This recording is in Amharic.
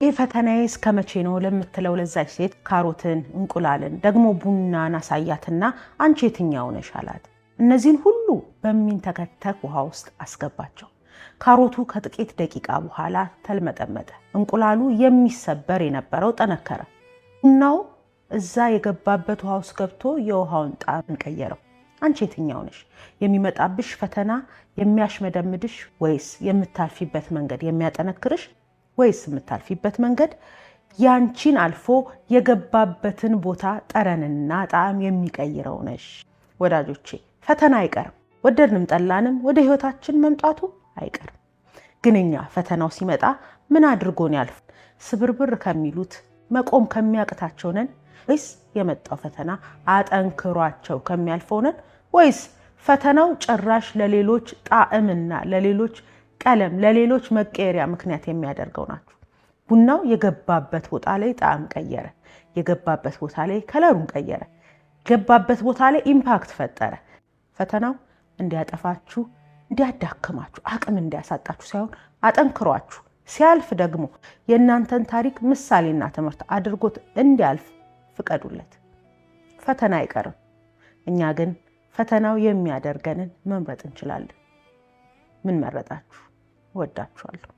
ፈተናዬስ ከመቼ ነው ለምትለው ለዛች ሴት ካሮትን እንቁላልን ደግሞ ቡናን አሳያትና አንቺ የትኛው ነሽ አላት። እነዚህን ሁሉ በሚንተከተክ ውሃ ውስጥ አስገባቸው። ካሮቱ ከጥቂት ደቂቃ በኋላ ተልመጠመጠ። እንቁላሉ የሚሰበር የነበረው ጠነከረ። ቡናው እዛ የገባበት ውሃ ውስጥ ገብቶ የውሃውን ጣዕም ቀየረው። አንቺ የትኛው ነሽ? የሚመጣብሽ ፈተና የሚያሽመደምድሽ ወይስ የምታልፊበት መንገድ የሚያጠነክርሽ ወይስ የምታልፊበት መንገድ ያንቺን አልፎ የገባበትን ቦታ ጠረንና ጣዕም የሚቀይረው ነሽ? ወዳጆቼ ፈተና አይቀርም። ወደድንም ጠላንም ወደ ህይወታችን መምጣቱ አይቀርም። ግን እኛ ፈተናው ሲመጣ ምን አድርጎን ያልፍ? ስብርብር ከሚሉት መቆም ከሚያቅታቸው ነን ወይስ የመጣው ፈተና አጠንክሯቸው ከሚያልፈው ነን? ወይስ ፈተናው ጭራሽ ለሌሎች ጣዕምና ለሌሎች ቀለም ለሌሎች መቀየሪያ ምክንያት የሚያደርገው ናችሁ? ቡናው የገባበት ቦታ ላይ ጣዕም ቀየረ። የገባበት ቦታ ላይ ከለሩን ቀየረ። የገባበት ቦታ ላይ ኢምፓክት ፈጠረ። ፈተናው እንዲያጠፋችሁ፣ እንዲያዳክማችሁ፣ አቅም እንዲያሳጣችሁ ሳይሆን አጠንክሯችሁ ሲያልፍ ደግሞ የእናንተን ታሪክ ምሳሌና ትምህርት አድርጎት እንዲያልፍ ፍቀዱለት። ፈተና አይቀርም። እኛ ግን ፈተናው የሚያደርገንን መምረጥ እንችላለን። ምን መረጣችሁ? ወዳችኋለሁ።